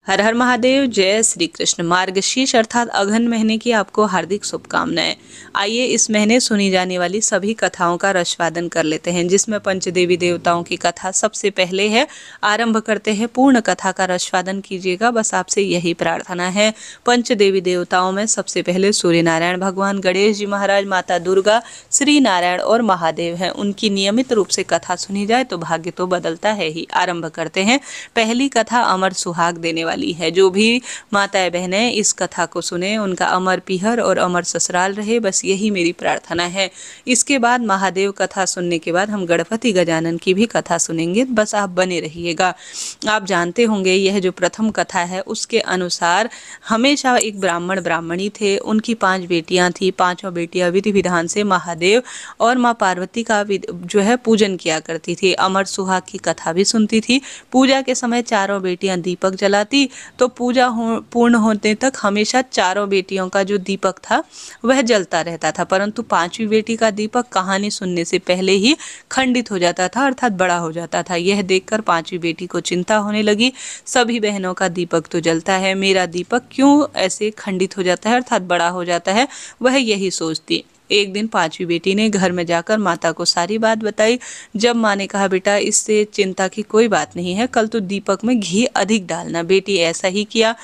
हर हर महादेव। जय श्री कृष्ण। मार्गशीर्ष अर्थात अगहन महीने की आपको हार्दिक शुभकामनाएं। आइए इस महीने सुनी जाने वाली सभी कथाओं का रसवादन कर लेते हैं, जिसमें पंचदेवी देवताओं की कथा सबसे पहले है। आरंभ करते हैं। पूर्ण कथा का रसवादन कीजिएगा, बस आपसे यही प्रार्थना है। पंचदेवी देवताओं में सबसे पहले सूर्य नारायण भगवान, गणेश जी महाराज, माता दुर्गा, श्री नारायण और महादेव हैं। उनकी नियमित रूप से कथा सुनी जाए तो भाग्य तो बदलता है ही। आरंभ करते हैं। पहली कथा अमर सुहाग देने वाली है। जो भी माताएं बहनें इस कथा को सुने उनका अमर पीहर और अमर ससुराल रहे, बस यही मेरी प्रार्थना है। इसके बाद महादेव कथा सुनने के बाद हम गणपति गजानन की भी कथा सुनेंगे, बस आप बने रहिएगा। आप जानते होंगे यह जो प्रथम कथा है उसके अनुसार हमेशा एक ब्राह्मण ब्राह्मणी थे, उनकी 5 बेटियां थी। 5 बेटियां विधि विधान से महादेव और माँ पार्वती का जो है पूजन किया करती थी। अमर सुहाग की कथा भी सुनती थी। पूजा के समय चारों बेटियां दीपक जलाती, तो पूजा पूर्ण होने तक हमेशा चारों बेटियों का जो दीपक था वह जलता रहता था, परंतु 5वीं बेटी का दीपक कहानी सुनने से पहले ही खंडित हो जाता था, अर्थात बड़ा हो जाता था। यह देखकर 5वीं बेटी को चिंता होने लगी। सभी बहनों का दीपक तो जलता है, मेरा दीपक क्यों ऐसे खंडित हो जाता है, अर्थात बड़ा हो जाता है, वह यही सोचती। एक दिन 5वीं बेटी ने घर में जाकर माता को सारी बात बताई। जब माँ ने कहा, बेटा इससे चिंता की कोई बात नहीं है, कल तो दीपक में घी अधिक डालना। बेटी ऐसा ही किया।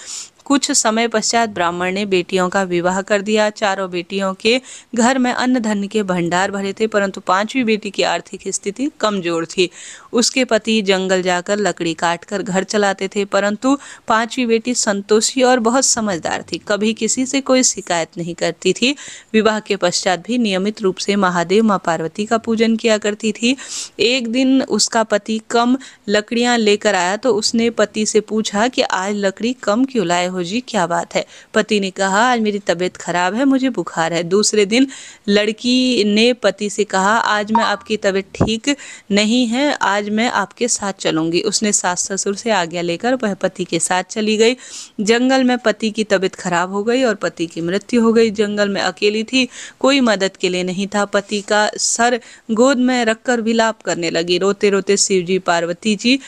कुछ समय पश्चात ब्राह्मण ने बेटियों का विवाह कर दिया। चारों बेटियों के घर में अन्न धन के भंडार भरे थे, परंतु 5वीं बेटी की आर्थिक स्थिति कमजोर थी। उसके पति जंगल जाकर लकड़ी काटकर घर चलाते थे, परंतु 5वीं बेटी संतोषी और बहुत समझदार थी, कभी किसी से कोई शिकायत नहीं करती थी। विवाह के पश्चात भी नियमित रूप से महादेव माँ पार्वती का पूजन किया करती थी। एक दिन उसका पति कम लकड़ियां लेकर आया तो उसने पति से पूछा कि आज लकड़ी कम क्यों लाए हो जी, क्या बात है? पति ने कहा, आज मेरी तबीयत खराब है, मुझे बुखार है। दूसरे दिन लड़की ने पति से कहा, आज मैं आपकी तबीयत ठीक नहीं है, आज मैं आपके साथ चलूंगी। उसने सास ससुर से आज्ञा लेकर वह पति के साथ चली गई। जंगल में पति की तबीयत खराब हो गई और पति की मृत्यु हो गई। जंगल में अकेली थी, कोई मदद के लिए नहीं था। पति का सर गोद में रखकर विलाप करने लगी। रोते रोते शिव जी पार्वती जी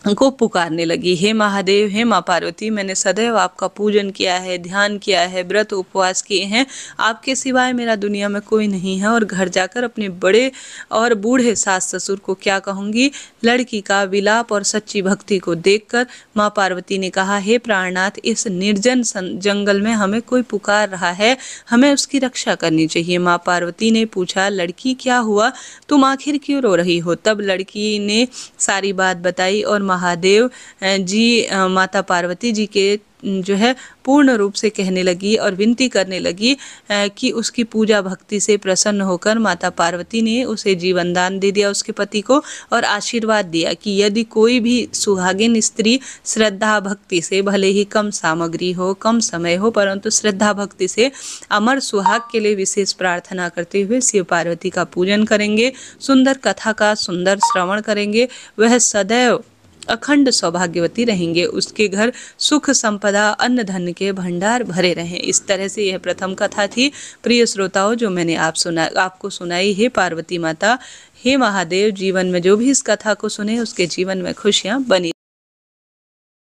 को पुकारने लगी, हे महादेव, हे माँ पार्वती, मैंने सदैव आपका पूजन किया है, ध्यान किया है, व्रत उपवास किए हैं, आपके सिवाय मेरा दुनिया में कोई नहीं है, और घर जाकर अपने बड़े और बूढ़े सास ससुर को क्या कहूँगी। लड़की का विलाप और सच्ची भक्ति को देखकर माँ पार्वती ने कहा, हे प्राणनाथ, इस निर्जन जंगल में हमें कोई पुकार रहा है, हमें उसकी रक्षा करनी चाहिए। माँ पार्वती ने पूछा, लड़की क्या हुआ, तुम आखिर क्यों रो रही हो? तब लड़की ने सारी बात बताई और महादेव जी माता पार्वती जी के जो है पूर्ण रूप से कहने लगी और विनती करने लगी कि उसकी पूजा भक्ति से प्रसन्न होकर माता पार्वती ने उसे जीवन दान दे दिया, उसके पति को, और आशीर्वाद दिया कि यदि कोई भी सुहागिन स्त्री श्रद्धा भक्ति से, भले ही कम सामग्री हो, कम समय हो, परंतु श्रद्धा भक्ति से अमर सुहाग के लिए विशेष प्रार्थना करते हुए शिव पार्वती का पूजन करेंगे, सुंदर कथा का सुंदर श्रवण करेंगे, वह सदैव अखंड सौभाग्यवती रहेंगे। उसके घर सुख संपदा अन्न धन के भंडार भरे रहें। इस तरह से यह प्रथम कथा थी। प्रिय श्रोताओं, जो मैंने आपको सुनाई, हे पार्वती माता, हे महादेव, जीवन में जो भी इस कथा को सुने उसके जीवन में खुशियां बनी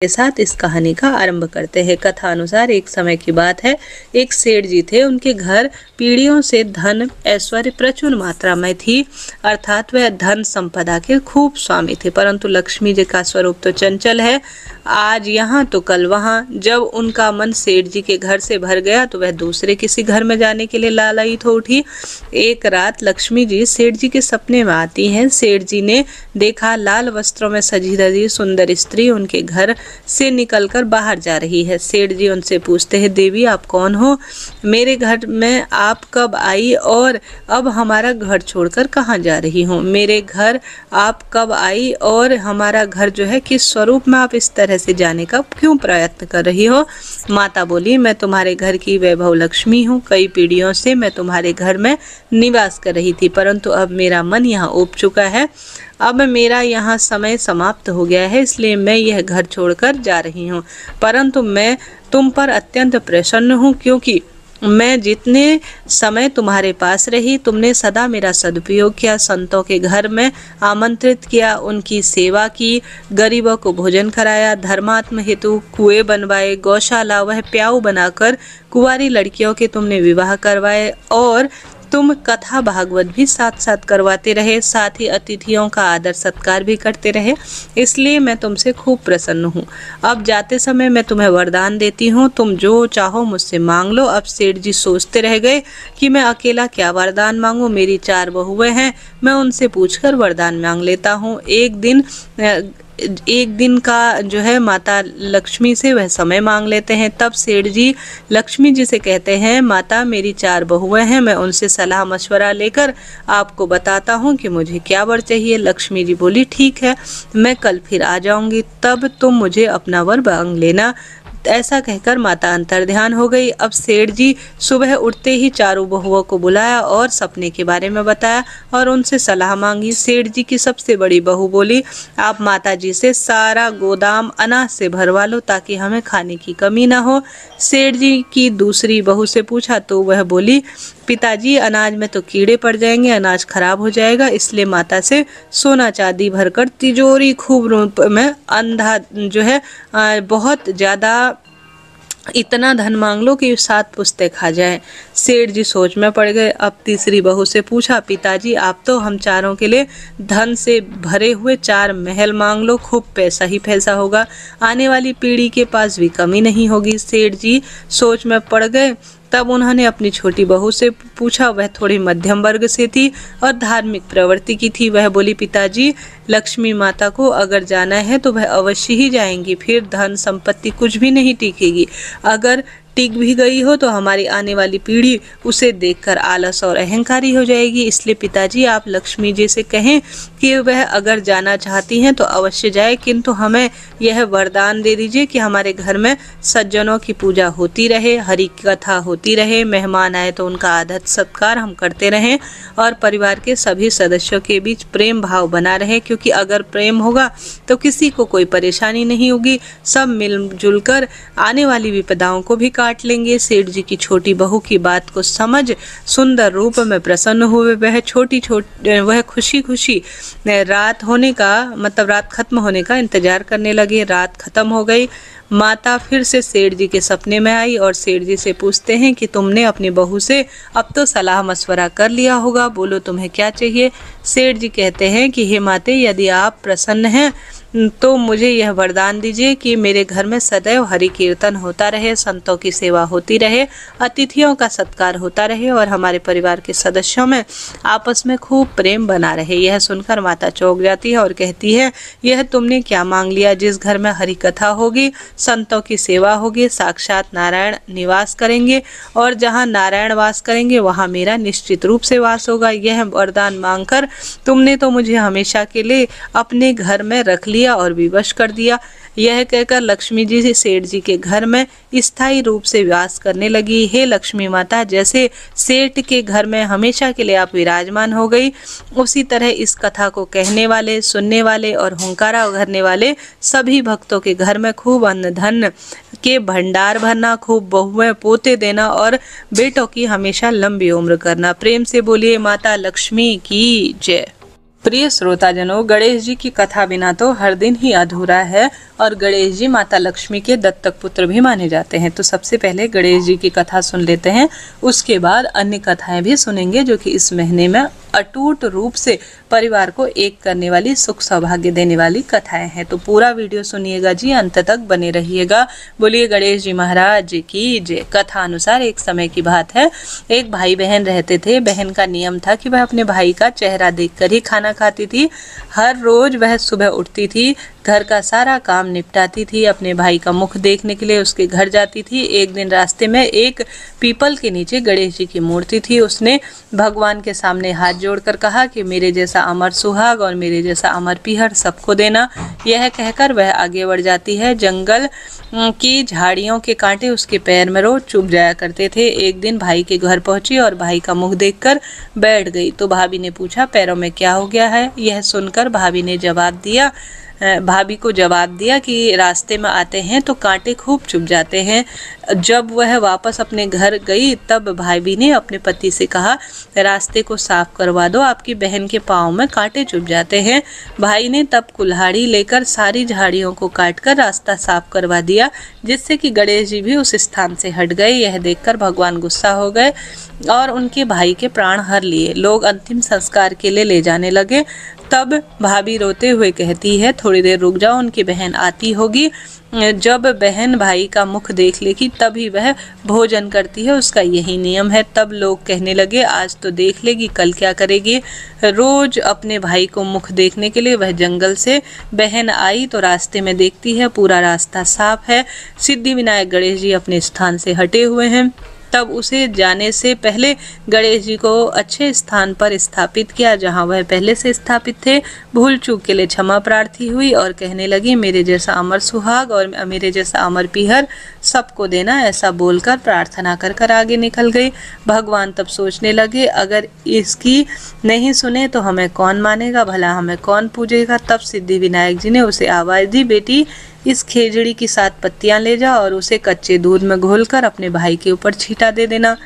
के साथ इस कहानी का आरंभ करते हैं। कथा अनुसार एक समय की बात है, एक सेठ जी थे। उनके घर पीढ़ियों से धन ऐश्वर्य प्रचुर मात्रा में थी, अर्थात वह धन संपदा के खूब स्वामी थे, परंतु लक्ष्मी जी का स्वरूप तो चंचल है, आज यहाँ तो कल वहाँ। जब उनका मन सेठ जी के घर से भर गया तो वह दूसरे किसी घर में जाने के लिए लालायित हो उठी। एक रात लक्ष्मी जी सेठ जी के सपने में आती हैं। सेठ जी ने देखा लाल वस्त्रों में सजी धजी सुंदर स्त्री उनके घर से निकलकर बाहर जा रही है। सेठ जी उनसे पूछते हैं, देवी आप कौन हो? मेरे घर में आप कब आई और अब हमारा घर छोड़कर कहाँ जा रही हो? मेरे घर आप कब आई और हमारा घर जो है किस स्वरूप में आप इस तरह से जाने का क्यों प्रयत्न कर रही हो? माता बोली, मैं तुम्हारे घर की वैभव लक्ष्मी हूँ। कई पीढ़ियों से मैं तुम्हारे घर में निवास कर रही थी, परंतु अब मेरा मन यहाँ उब चुका है। अब मेरा यहाँ समय समाप्त हो गया है, इसलिए मैं यह घर छोड़कर जा रही हूँ। परंतु मैं तुम पर अत्यंत प्रसन्न हूँ, क्योंकि मैं जितने समय तुम्हारे पास रही तुमने सदा मेरा सदुपयोग किया, संतों के घर में आमंत्रित किया, उनकी सेवा की, गरीबों को भोजन कराया, धर्मात्म हेतु कुएं बनवाए, गौशाला वह प्याऊ बनाकर कुंवारी लड़कियों के तुमने विवाह करवाए और तुम कथा भागवत भी साथ साथ करवाते रहे, साथ ही अतिथियों का आदर सत्कार भी करते रहे, इसलिए मैं तुमसे खूब प्रसन्न हूँ। अब जाते समय मैं तुम्हें वरदान देती हूँ, तुम जो चाहो मुझसे मांग लो। अब सेठ जी सोचते रह गए कि मैं अकेला क्या वरदान मांगू, मेरी 4 बहुएं हैं, मैं उनसे पूछकर वरदान मांग लेता हूँ। एक दिन का जो है माता लक्ष्मी से वह समय मांग लेते हैं। तब सेठ जी लक्ष्मी जी से कहते हैं, माता मेरी 4 बहुएं हैं, मैं उनसे सलाह मशवरा लेकर आपको बताता हूँ कि मुझे क्या वर चाहिए। लक्ष्मी जी बोली, ठीक है, मैं कल फिर आ जाऊंगी, तब तुम मुझे अपना वर मांग लेना। ऐसा कहकर माता अंतर्ध्यान हो गई। अब सेठ जी सुबह उठते ही 4 बहुओं को बुलाया और सपने के बारे में बताया और उनसे सलाह मांगी। सेठ जी की सबसे बड़ी बहू बोली, आप माता जी से सारा गोदाम अनाज से भरवा लो ताकि हमें खाने की कमी ना हो। सेठ जी की दूसरी बहू से पूछा तो वह बोली, पिताजी अनाज में तो कीड़े पड़ जाएंगे, अनाज खराब हो जाएगा, इसलिए माता से सोना चांदी भरकर तिजोरी खूब रूप में अंधा जो है बहुत ज्यादा इतना धन मांग लो कि 7 पुस्ते खा जाए। सेठ जी सोच में पड़ गए। अब तीसरी बहू से पूछा, पिताजी आप तो हम चारों के लिए धन से भरे हुए 4 महल मांग लो, खूब पैसा ही पैसा होगा, आने वाली पीढ़ी के पास भी कमी नहीं होगी। सेठ जी सोच में पड़ गए। तब उन्होंने अपनी छोटी बहू से पूछा, वह थोड़ी मध्यम वर्ग से थी और धार्मिक प्रवृत्ति की थी। वह बोली, पिताजी लक्ष्मी माता को अगर जाना है तो वह अवश्य ही जाएंगी, फिर धन संपत्ति कुछ भी नहीं टिकेगी, अगर टिक भी गई हो तो हमारी आने वाली पीढ़ी उसे देखकर आलस और अहंकारी हो जाएगी, इसलिए पिताजी आप लक्ष्मी जी से कहें कि वह अगर जाना चाहती हैं तो अवश्य जाए, किंतु हमें यह वरदान दे दीजिए कि हमारे घर में सज्जनों की पूजा होती रहे, हरि कथा होती रहे, मेहमान आए तो उनका आदर सत्कार हम करते रहें और परिवार के सभी सदस्यों के बीच प्रेम भाव बना रहे, क्योंकि अगर प्रेम होगा तो किसी को कोई परेशानी नहीं होगी, सब मिलजुल कर आने वाली विपदाओं को भी काट लेंगे। सेठ जी की छोटी बहू की बात को समझ सुंदर रूप में प्रसन्न हुए। वह खुशी खुशी रात खत्म होने का इंतजार करने लगे। रात खत्म हो गई। माता फिर से सेठ जी के सपने में आई और सेठ जी से पूछते हैं कि तुमने अपनी बहू से अब तो सलाह मशवरा कर लिया होगा, बोलो तुम्हें क्या चाहिए। सेठ जी कहते हैं कि हे माते, यदि आप प्रसन्न हैं तो मुझे यह वरदान दीजिए कि मेरे घर में सदैव हरि कीर्तन होता रहे, संतों की सेवा होती रहे, अतिथियों का सत्कार होता रहे और हमारे परिवार के सदस्यों में आपस में खूब प्रेम बना रहे। यह सुनकर माता चौंक जाती है और कहती है, यह तुमने क्या मांग लिया। जिस घर में हरि कथा होगी, संतों की सेवा होगी, साक्षात नारायण निवास करेंगे और जहाँ नारायण वास करेंगे वहाँ मेरा निश्चित रूप से वास होगा। यह वरदान मांगकर तुमने तो मुझे हमेशा के लिए अपने घर में रख लिया और विवश कर दिया। यह कहकर लक्ष्मी जी सेठ जी के घर में स्थायी रूप से वास करने लगी। हे लक्ष्मी माता, जैसे सेठ के घर में हमेशा के लिए आप विराजमान हो गई, उसी तरह इस कथा को कहने वाले, सुनने वाले और हुंकारा उघरने वाले सभी भक्तों के घर में खूब अन्न धन के भंडार भरना, खूब बहुएं पोते देना और बेटों की हमेशा लंबी उम्र करना। प्रेम से बोलिए माता लक्ष्मी की जय। प्रिय श्रोताजनों, गणेश जी की कथा बिना तो हर दिन ही अधूरा है और गणेश जी माता लक्ष्मी के दत्तक पुत्र भी माने जाते हैं। तो सबसे पहले गणेश जी की कथा सुन लेते हैं, उसके बाद अन्य कथाएं भी सुनेंगे जो कि इस महीने में अटूट रूप से परिवार को एक करने वाली, सुख सौभाग्य देने वाली कथाएं हैं। तो पूरा वीडियो सुनिएगा जी, अंत तक बने रहिएगा। बोलिए गणेश जी महाराज जी की जय। कथा अनुसार एक समय की बात है, एक भाई बहन रहते थे। बहन का नियम था कि वह अपने भाई का चेहरा देखकर ही खाना खाती थी। हर रोज वह सुबह उठती थी, घर का सारा काम निपटाती थी, अपने भाई का मुख देखने के लिए उसके घर जाती थी। एक दिन रास्ते में एक पीपल के नीचे गणेश जी की मूर्ति थी। उसने भगवान के सामने हाथ जोड़कर कहा कि मेरे जैसा अमर सुहाग और मेरे जैसा अमर पीहर सबको देना। यह कहकर वह आगे बढ़ जाती है। जंगल की झाड़ियों के कांटे उसके पैर में रोज चुभ जाया करते थे। एक दिन भाई के घर पहुंची और भाई का मुख देखकर बैठ गई। तो भाभी ने पूछा, पैरों में क्या हो गया है। यह सुनकर भाभी ने जवाब दिया, भाभी को जवाब दिया कि रास्ते में आते हैं तो कांटे खूब चुभ जाते हैं। जब वह वापस अपने घर गई तब भाभी ने अपने पति से कहा, रास्ते को साफ करवा दो, आपकी बहन के पाँव में कांटे चुभ जाते हैं। भाई ने तब कुल्हाड़ी लेकर सारी झाड़ियों को काटकर रास्ता साफ करवा दिया, जिससे कि गणेश जी भी उस स्थान से हट गए। यह देखकर भगवान गुस्सा हो गए और उनके भाई के प्राण हर लिए। लोग अंतिम संस्कार के लिए ले जाने लगे। तब भाभी रोते हुए कहती है, थोड़ी देर रुक जाओ, उनकी बहन आती होगी। जब बहन भाई का मुख देख लेगी तभी वह भोजन करती है, उसका यही नियम है। तब लोग कहने लगे, आज तो देख लेगी, कल क्या करेगी। रोज अपने भाई को मुख देखने के लिए वह जंगल से बहन आई तो रास्ते में देखती है पूरा रास्ता साफ है, सिद्धि विनायक गणेश जी अपने स्थान से हटे हुए हैं। तब उसे जाने से पहले गणेश जी को अच्छे स्थान पर स्थापित किया जहां वह पहले से स्थापित थे। भूल चूक के लिए क्षमा प्रार्थी हुई और कहने लगी, मेरे जैसा अमर सुहाग और मेरे जैसा अमर पीहर सबको देना। ऐसा बोलकर प्रार्थना कर कर आगे निकल गई। भगवान तब सोचने लगे, अगर इसकी नहीं सुने तो हमें कौन मानेगा, भला हमें कौन पूजेगा। तब सिद्धि विनायक जी ने उसे आवाज दी, बेटी इस खेजड़ी की 7 पत्तियां ले जा और उसे कच्चे दूध में घोलकर अपने भाई के ऊपर छींटा दे देना।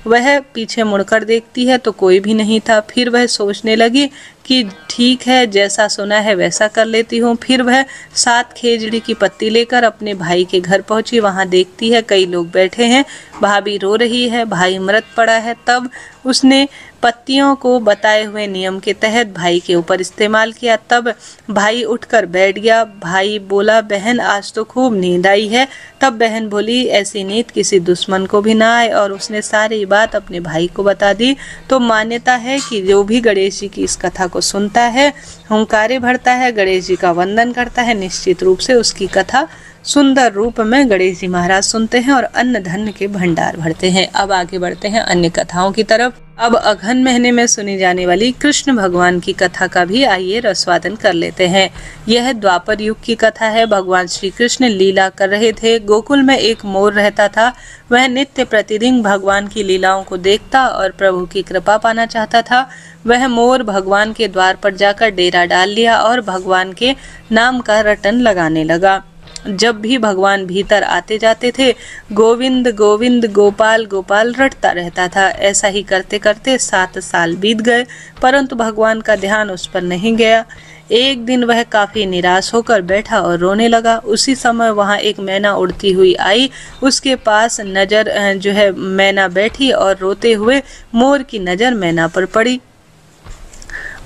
वह पीछे मुड़कर देखती है तो कोई भी नहीं था। फिर वह सोचने लगी कि ठीक है, जैसा सुना है वैसा कर लेती हूँ। फिर वह 7 खेजड़ी की पत्ती लेकर अपने भाई के घर पहुंची। वहां देखती है कई लोग बैठे हैं, भाभी रो रही है, भाई मृत पड़ा है। तब उसने पत्तियों को बताए हुए नियम के तहत भाई के ऊपर इस्तेमाल किया। तब भाई उठकर बैठ गया। भाई बोला, बहन आज तो खूब नींद आई है। तब बहन बोली, ऐसी नींद किसी दुश्मन को भी ना आए, और उसने सारी बात अपने भाई को बता दी। तो मान्यता है कि जो भी गणेश जी की इस कथा को सुनता है, हुंकारे भरता है, गणेश जी का वंदन करता है, निश्चित रूप से उसकी कथा सुंदर रूप में गणेश जी महाराज सुनते हैं और अन्न धन के भंडार भरते हैं। अब आगे बढ़ते हैं अन्य कथाओं की तरफ। अब अघन महीने में सुनी जाने वाली कृष्ण भगवान की कथा का भी आइए रसवादन कर लेते हैं। यह द्वापर युग की कथा है। भगवान श्री कृष्ण लीला कर रहे थे। गोकुल में एक मोर रहता था। वह नित्य प्रतिदिन भगवान की लीलाओं को देखता और प्रभु की कृपा पाना चाहता था। वह मोर भगवान के द्वार पर जाकर डेरा डाल लिया और भगवान के नाम का रटन लगाने लगा। जब भी भगवान भीतर आते जाते थे, गोविंद गोविंद गोपाल गोपाल रटता रहता था। ऐसा ही करते करते 7 साल बीत गए, परंतु भगवान का ध्यान उस पर नहीं गया। एक दिन वह काफी निराश होकर बैठा और रोने लगा। उसी समय वहां एक मैना उड़ती हुई आई। उसके पास मैना बैठी और रोते हुए मोर की नजर मैना पर पड़ी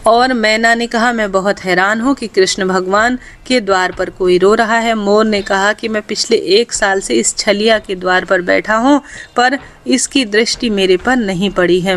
और मैना ने कहा, मैं बहुत हैरान हूँ कि कृष्ण भगवान के द्वार पर कोई रो रहा है। मोर ने कहा कि मैं पिछले 1 साल से इस छलिया के द्वार पर बैठा हूँ, पर इसकी दृष्टि मेरे पर नहीं पड़ी है।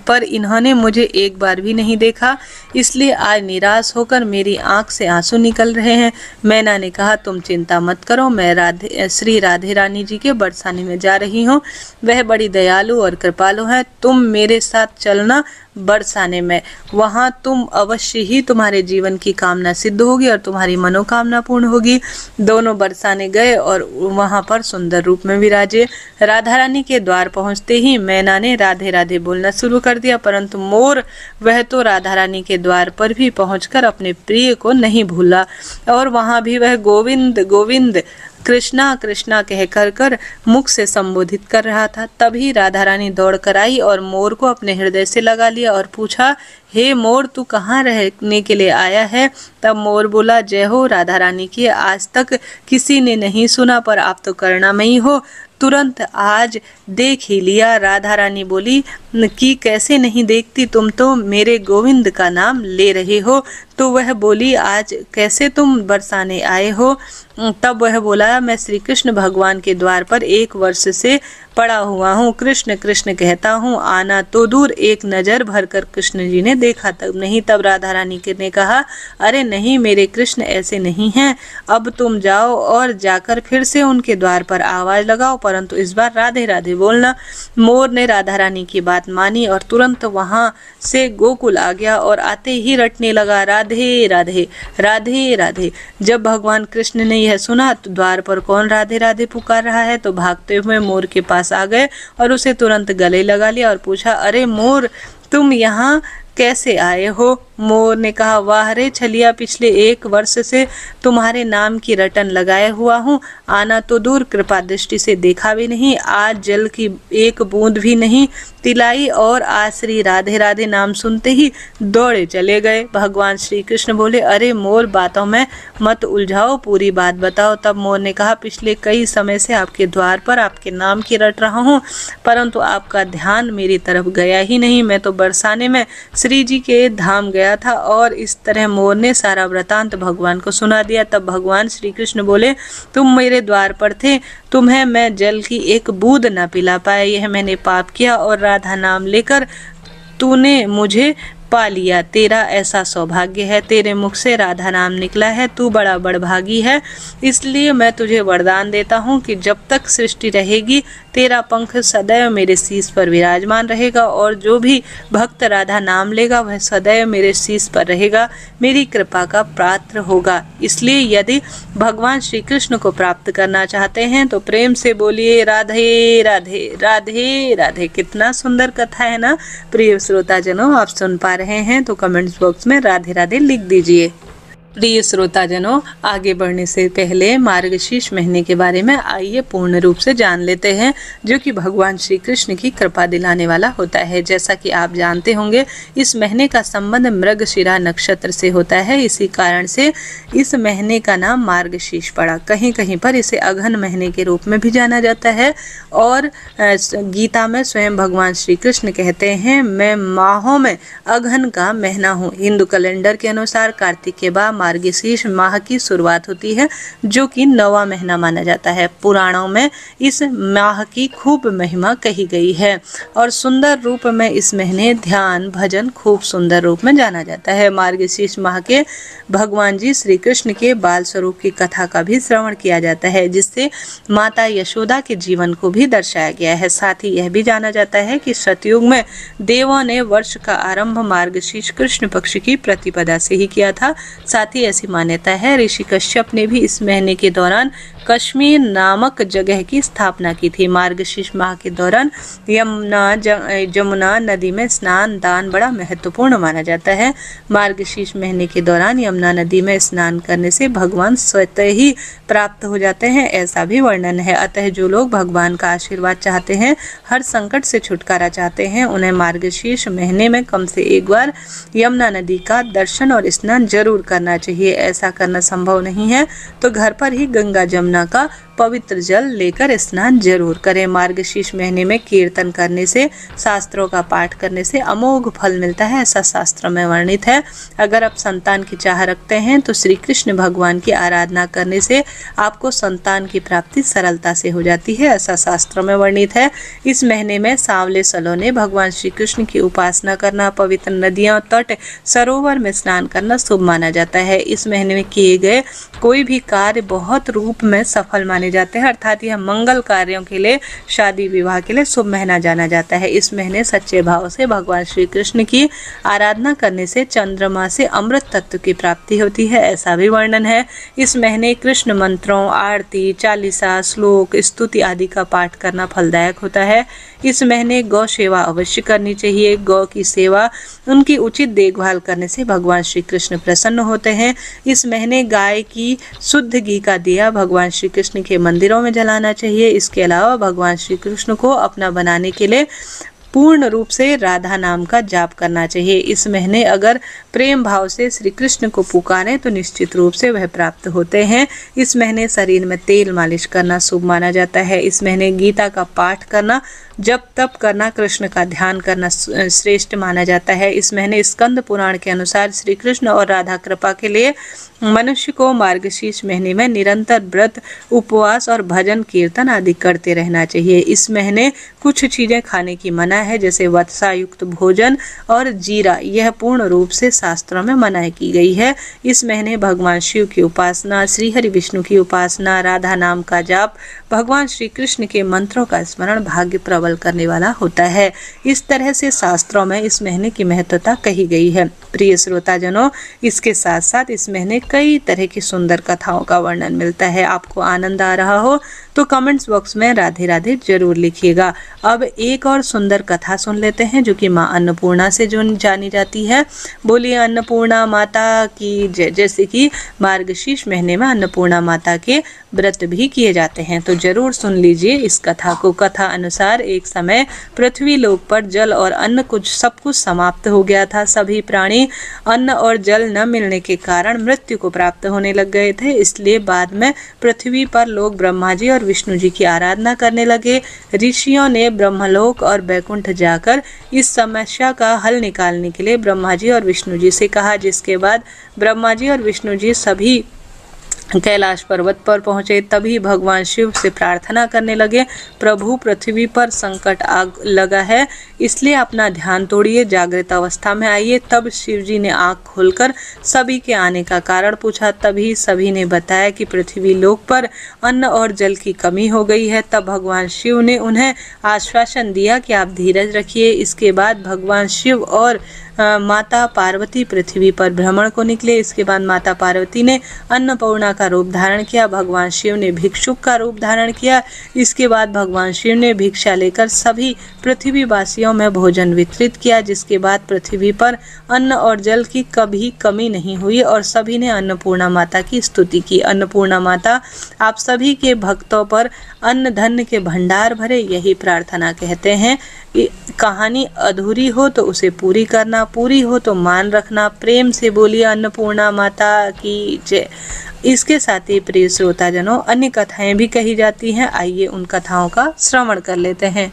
पर इन्होंने मुझे एक बार भी नहीं देखा, इसलिए आज निराश होकर मेरी आंख से आंसू निकल रहे हैं। मैना ने कहा, तुम चिंता मत करो, मैं श्री राधे रानी जी के बरसाने में जा रही हूँ। वह बड़ी दयालु और कृपालु हैं। तुम मेरे साथ चलना बरसाने में, वहां तुम अवश्य ही तुम्हारे जीवन की कामना सिद्ध होगी और तुम्हारी मनोकामना पूर्ण होगी। दोनों बरसाने गए और वहां पर सुंदर रूप में विराजे। राधा रानी के द्वार पहुंचते ही मैना ने राधे राधे बोलना शुरू कर दिया, परंतु मोर वह तो राधा रानी के द्वार पर भी पहुंचकर अपने प्रिय को नहीं भूला और वहां भी वह गोविंद गोविंद कृष्णा कृष्णा कहकर मुख से संबोधित कर रहा था। तभी राधा रानी दौड़ कर आई और मोर को अपने हृदय से लगा लिया और पूछा, हे मोर, तू कहाँ रहने के लिए आया है? तब मोर बोला, जय हो राधा रानी की, आज तक किसी ने नहीं सुना, पर आप तो करुणामयी हो, तुरंत आज देख ही लिया। राधा रानी बोली कि कैसे नहीं देखती, तुम तो मेरे गोविंद का नाम ले रहे हो। तो वह बोली, आज कैसे तुम बरसाने आए हो? तब वह बोला, मैं श्री कृष्ण भगवान के द्वार पर 1 वर्ष से पड़ा हुआ हूँ। कृष्ण कृष्ण कहता हूँ, आना तो दूर, एक नजर भरकर कृष्ण जी ने देखा तब नहीं। तब राधा रानी ने कहा, अरे नहीं मेरे कृष्ण ऐसे नहीं हैं, अब तुम जाओ और जाकर फिर से उनके द्वार पर आवाज लगाओ, परंतु इस बार राधे राधे बोलना। मोर ने राधा रानी की बात मानी और तुरंत वहां से गोकुल आ गया और आते ही रटने लगा, राधे राधे राधे राधे। जब भगवान कृष्ण ने यह सुना तो द्वार पर कौन राधे राधे पुकार रहा है, तो भागते हुए मोर के पास आ गए और उसे तुरंत गले लगा लिया और पूछा, अरे मोर, तुम यहाँ कैसे आए हो? मोर ने कहा, वाह रे छलिया, पिछले 1 वर्ष से तुम्हारे नाम की रटन लगाए हुआ हूँ। आना तो दूर, कृपा दृष्टि से देखा भी नहीं, आज जल की एक बूंद भी नहीं तिलाई, और आज श्री राधे राधे नाम सुनते ही दौड़े चले गए। भगवान श्री कृष्ण बोले, अरे मोर, बातों में मत उलझाओ, पूरी बात बताओ। तब मोर ने कहा, पिछले कई समय से आपके द्वार पर आपके नाम की रट रहा हूँ, परंतु आपका ध्यान मेरी तरफ गया ही नहीं। मैं तो बरसाने में श्री जी के धाम गया था। और इस तरह मोर ने सारा वृतांत भगवान को सुना दिया। तब भगवान श्री कृष्ण बोले, तुम मेरे द्वार पर थे, तुम्हें मैं जल की एक बूंद न पिला पाया, यह मैंने पाप किया, और राधा नाम लेकर तूने मुझे पा लिया। तेरा ऐसा सौभाग्य है, तेरे मुख से राधा नाम निकला है, तू बड़ा बड़भागी है। इसलिए मैं तुझे वरदान देता हूँ कि जब तक सृष्टि रहेगी तेरा पंख सदैव मेरे शीश पर विराजमान रहेगा, और जो भी भक्त राधा नाम लेगा वह सदैव मेरे शीश पर रहेगा, मेरी कृपा का पात्र होगा। इसलिए यदि भगवान श्री कृष्ण को प्राप्त करना चाहते हैं तो प्रेम से बोलिए, राधे राधे राधे राधे। कितना सुंदर कथा है ना प्रिय श्रोताजनों, आप सुन पा रहे हैं तो कमेंट्स बॉक्स में राधे राधे लिख दीजिए। प्रिय श्रोताजनों, आगे बढ़ने से पहले मार्गशीर्ष महीने के बारे में आइए पूर्ण रूप से जान लेते हैं, जो कि भगवान श्री कृष्ण की कृपा दिलाने वाला होता है। जैसा कि आप जानते होंगे, इस महीने का संबंध मृगशिरा नक्षत्र से होता है, इसी कारण से इस महीने का नाम मार्गशीर्ष पड़ा। कहीं कहीं पर इसे अघन महीने के रूप में भी जाना जाता है, और गीता में स्वयं भगवान श्री कृष्ण कहते हैं, मैं माहों में अघन का महीना हूँ। हिंदू कैलेंडर के अनुसार कार्तिक के बाद मार्गशीर्ष माह की शुरुआत होती है, जो कि 9वां महीना माना जाता है। पुराणों में इस माह की खूब महिमा कही गई है, और सुंदर रूप में इस महीने ध्यान भजन खूब सुंदर रूप में जाना जाता है। मार्गशीर्ष माह के भगवान जी श्री कृष्ण के बाल स्वरूप की कथा का भी श्रवण किया जाता है, जिससे माता यशोदा के जीवन को भी दर्शाया गया है। साथ ही यह भी जाना जाता है कि सतयुग में देवों ने वर्ष का आरंभ मार्गशीर्ष कृष्ण पक्ष की प्रतिपदा से ही किया था। साथ ही ऐसी मान्यता है, ऋषि कश्यप ने भी इस महीने के दौरान कश्मीर नामक जगह की स्थापना की थी। मार्गशीर्ष माह के दौरान जमुना नदी में स्नान दान बड़ा महत्वपूर्ण माना जाता है। मार्गशीर्ष महीने के दौरान यमुना नदी में स्नान करने से भगवान स्वतः ही प्राप्त हो जाते हैं, ऐसा भी वर्णन है। अतः जो लोग भगवान का आशीर्वाद चाहते हैं, हर संकट से छुटकारा चाहते हैं, उन्हें मार्गशीर्ष महीने में कम से एक बार यमुना नदी का दर्शन और स्नान जरूर करना चाहिए। ऐसा करना संभव नहीं है तो घर पर ही गंगा जमुना का पवित्र जल लेकर स्नान जरूर करें। मार्गशीर्ष महीने में कीर्तन करने से, शास्त्रों का पाठ करने से अमोघ फल मिलता है, ऐसा शास्त्र में वर्णित है। अगर आप संतान की चाह रखते हैं तो श्री कृष्ण भगवान की आराधना करने से आपको संतान की प्राप्ति सरलता से हो जाती है, ऐसा शास्त्र में वर्णित है। इस महीने में सांवले सलोने भगवान श्री कृष्ण की उपासना करना, पवित्र नदियां, तट, सरोवर में स्नान करना शुभ माना जाता है। इस महीने में किए गए कोई भी कार्य बहुत रूप में सफल माने जाते हैं, अर्थात यह मंगल कार्यों के लिए, शादी विवाह के लिए शुभ महीना जाना जाता है। इस महीने सच्चे भाव से भगवान श्री कृष्ण की आराधना करने से चंद्रमा से अमृत तत्व की प्राप्ति होती है, ऐसा भी वर्णन है। इस महीने कृष्ण मंत्रों, आरती, चालीसा, श्लोक, स्तुति आदि का पाठ करना फलदायक होता है। इस महीने गौ सेवा अवश्य करनी चाहिए। गौ की सेवा, उनकी उचित देखभाल करने से भगवान श्री कृष्ण प्रसन्न होते हैं। इस महीने गाय की शुद्ध घी का दिया भगवान श्री कृष्ण के मंदिरों में जलाना चाहिए। इसके अलावा भगवान श्री कृष्ण को अपना बनाने के लिए पूर्ण रूप से राधा नाम का जाप करना चाहिए। इस महीने अगर प्रेम भाव से श्री कृष्ण को पुकारें तो निश्चित रूप से वह प्राप्त होते हैं। इस महीने शरीर में तेल मालिश करना शुभ माना जाता है। इस महीने गीता का पाठ करना, जप तप करना, कृष्ण का ध्यान करना श्रेष्ठ माना जाता है। इस महीने स्कंद पुराण के अनुसार श्री कृष्ण और राधा कृपा के लिए मनुष्य को मार्गशीर्ष महीने में निरंतर व्रत, उपवास और भजन कीर्तन आदि करते रहना चाहिए। इस महीने कुछ चीजें खाने की मना है, जैसे वत्सा युक्त भोजन और जीरा, यह पूर्ण रूप से शास्त्रों में मनाही की गई है। इस महीने भगवान शिव की उपासना, श्री हरि विष्णु की उपासना, राधा नाम का जाप, भगवान श्री कृष्ण के मंत्रों का स्मरण भाग्य प्रबल करने वाला होता है। इस तरह से शास्त्रों में इस महीने की महत्वता कही गई है। प्रिय श्रोताजनों, इसके साथ साथ इस महीने कई तरह की सुंदर कथाओं का वर्णन मिलता है। आपको आनंद आ रहा हो तो कमेंट्स बॉक्स में राधे राधे जरूर लिखिएगा। अब एक और सुंदर कथा सुन लेते हैं जो कि माँ अन्नपूर्णा से जो जानी जाती है। बोलिए अन्नपूर्णा माता की जय। जैसे कि मार्गशीर्ष महीने में अन्नपूर्णा माता के व्रत भी किए जाते हैं, तो जरूर सुन लीजिए इस कथा को। कथा अनुसार एक समय पृथ्वी लोक पर जल और अन्न सब कुछ समाप्त हो गया था। सभी प्राणी अन्न और जल न मिलने के कारण मृत्यु को प्राप्त होने लग गए थे। इसलिए बाद में पृथ्वी पर लोग ब्रह्मा जी और विष्णु जी की आराधना करने लगे। ऋषियों ने ब्रह्मलोक और बैकुंठ जाकर इस समस्या का हल निकालने के लिए ब्रह्मा जी और विष्णु जी से कहा, जिसके बाद ब्रह्मा जी और विष्णु जी सभी कैलाश पर्वत पर पहुंचे। तभी भगवान शिव से प्रार्थना करने लगे, प्रभु पृथ्वी पर संकट आग लगा है, इसलिए अपना ध्यान तोड़िए, जागृत अवस्था में आइए। तब शिव जी ने आंख खोलकर सभी के आने का कारण पूछा। तभी सभी ने बताया कि पृथ्वी लोक पर अन्न और जल की कमी हो गई है। तब भगवान शिव ने उन्हें आश्वासन दिया कि आप धीरज रखिए। इसके बाद भगवान शिव और माता पार्वती पृथ्वी पर भ्रमण को निकले। इसके बाद माता पार्वती ने अन्नपूर्णा का रूप धारण किया, भगवान शिव ने भिक्षुक का रूप धारण किया। इसके बाद भगवान शिव ने भिक्षा लेकर सभी पृथ्वी वासियों में भोजन वितरित किया, जिसके बाद पृथ्वी पर अन्न और जल की कभी कमी नहीं हुई और सभी ने अन्नपूर्णा माता की स्तुति की। अन्नपूर्णा माता आप सभी के भक्तों पर अन्न धन के भंडार भरे, यही प्रार्थना कहते हैं। कहानी अधूरी हो तो उसे पूरी करना, पूरी हो तो मान रखना। प्रेम से बोलिए अन्नपूर्णा माता की जय। इसके साथ ही प्रिय श्रोताजनों, अन्य कथाएं भी कही जाती हैं। आइए उन कथाओं का श्रवण कर लेते हैं।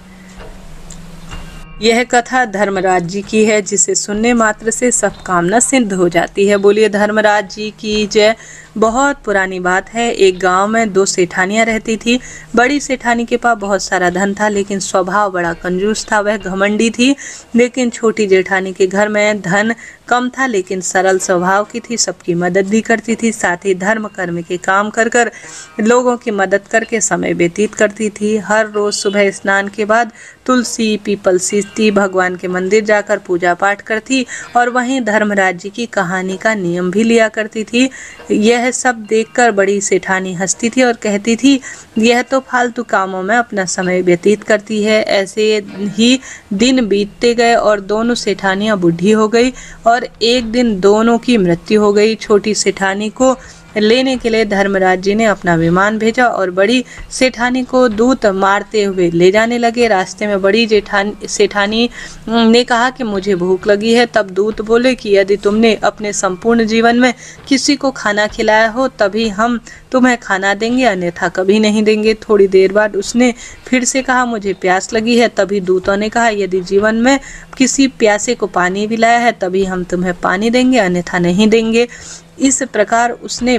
यह कथा धर्मराज जी की है, जिसे सुनने मात्र से सब कामना सिद्ध हो जाती है। बोलिए धर्मराज जी की जय। बहुत पुरानी बात है। एक गांव में दो सेठानियां रहती थी। बड़ी सेठानी के पास बहुत सारा धन था, लेकिन स्वभाव बड़ा कंजूस था। वह घमंडी थी। लेकिन छोटी जेठानी के घर में धन कम था, लेकिन सरल स्वभाव की थी, सबकी मदद भी करती थी। साथ ही धर्म कर्म के काम कर कर लोगों की मदद करके समय व्यतीत करती थी। हर रोज सुबह स्नान के बाद तुलसी पीपल सींचती, भगवान के मंदिर जाकर पूजा पाठ करती और वहीं धर्मराज जी की कहानी का नियम भी लिया करती थी। यह सब देखकर बड़ी सेठानी हंसती थी और कहती थी, यह तो फालतू कामों में अपना समय व्यतीत करती है। ऐसे ही दिन बीतते गए और दोनों सेठानियां बूढ़ी हो गई और एक दिन दोनों की मृत्यु हो गई। छोटी सेठानी को लेने के लिए धर्मराज जी ने अपना विमान भेजा और बड़ी सेठानी को दूत मारते हुए ले जाने लगे। रास्ते में बड़ी सेठानी ने कहा कि मुझे भूख लगी है। तब दूत बोले कि यदि तुमने अपने संपूर्ण जीवन में किसी को खाना खिलाया हो तभी हम तुम्हें खाना देंगे, अन्यथा कभी नहीं देंगे। थोड़ी देर बाद उसने फिर से कहा, मुझे प्यास लगी है। तभी दूतों ने कहा, यदि जीवन में किसी प्यासे को पानी पिलाया है तभी हम तुम्हें पानी देंगे, अन्यथा नहीं देंगे। इस प्रकार उसने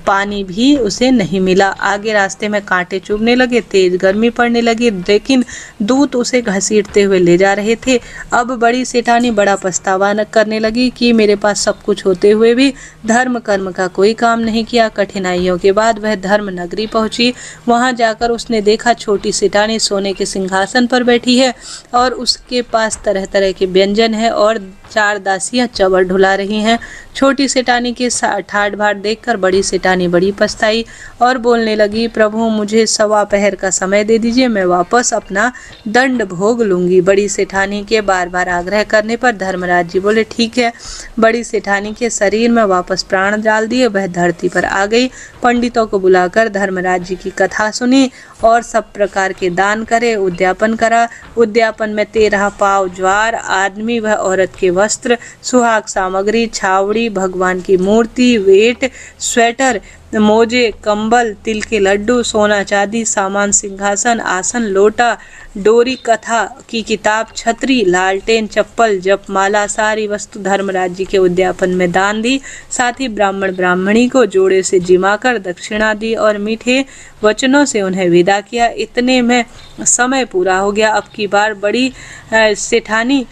पानी भी उसे नहीं मिला। आगे रास्ते में कांटे चुभने लगे, तेज गर्मी पड़ने लगी, लेकिन दूत उसे घसीटते हुए ले जा रहे थे। अब बड़ी सेठानी बड़ा पछतावा करने लगी कि मेरे पास सब कुछ होते हुए भी धर्म कर्म का कोई काम नहीं किया। कठिनाइयों के बाद वह धर्म नगरी पहुंची। वहां जाकर उसने देखा छोटी सेठानी सोने के सिंहासन पर बैठी है और उसके पास तरह तरह के व्यंजन है और 4 दासियां चवर ढुला रही हैं। छोटी सेठानी के ठाट बाट देखकर बड़ी सेठानी बड़ी पछताई और बोलने लगी, प्रभु मुझे 1.25 पहर का समय दे दीजिए, मैं वापस अपना दंड भोग लूंगी। बड़ी सेठानी के बार बार आग्रह करने पर धर्मराज जी बोले, ठीक है। बड़ी सेठानी के शरीर में वापस प्राण डाल दिए, वह धरती पर आ गई। पंडितों को बुलाकर धर्मराज जी की कथा सुनी और सब प्रकार के दान करे, उद्यापन करा। उद्यापन में 13 पाव ज्वार, आदमी व औरत के वस्त्र, सुहाग सामग्री, छावड़ी, भगवान की मूर्ति, वेट, स्वेटर, मोजे, कंबल, तिल के लड्डू, सोना चांदी सामान, सिंहासन, आसन, लोटा, डोरी, कथा की किताब, छतरी, लालटेन, चप्पल, जपमाला, सारी वस्तु धर्मराज जी के उद्यापन में दान दी। साथ ही ब्राह्मण ब्राह्मणी को जोड़े से जिमाकर दक्षिणा दी और मीठे वचनों से उन्हें विदा किया। इतने में समय पूरा हो गया। अब की बार बड़ी सेठानी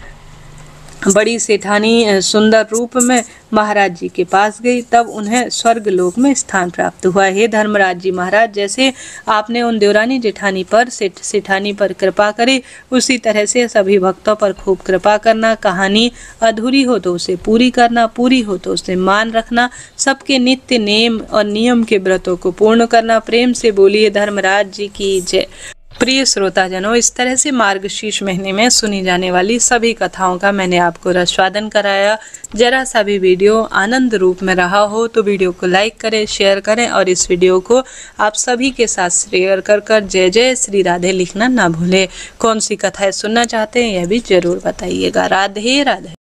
बड़ी सेठानी सुंदर रूप में महाराज जी के पास गई, तब उन्हें स्वर्ग लोक में स्थान प्राप्त हुआ। हे धर्मराज जी महाराज, जैसे आपने उन देवरानी जेठानी पर सेठानी पर कृपा करी, उसी तरह से सभी भक्तों पर खूब कृपा करना। कहानी अधूरी हो तो उसे पूरी करना, पूरी हो तो उसे मान रखना। सबके नित्य नेम और नियम के व्रतों को पूर्ण करना। प्रेम से बोलिए धर्मराज जी की जय। प्रिय श्रोताजनों, इस तरह से मार्गशीर्ष महीने में सुनी जाने वाली सभी कथाओं का मैंने आपको रसवादन कराया। जरा सा भी वीडियो आनंद रूप में रहा हो तो वीडियो को लाइक करें, शेयर करें और इस वीडियो को आप सभी के साथ शेयर कर जय जय श्री राधे लिखना ना भूलें। कौन सी कथाएं सुनना चाहते हैं यह भी जरूर बताइएगा। राधे राधे।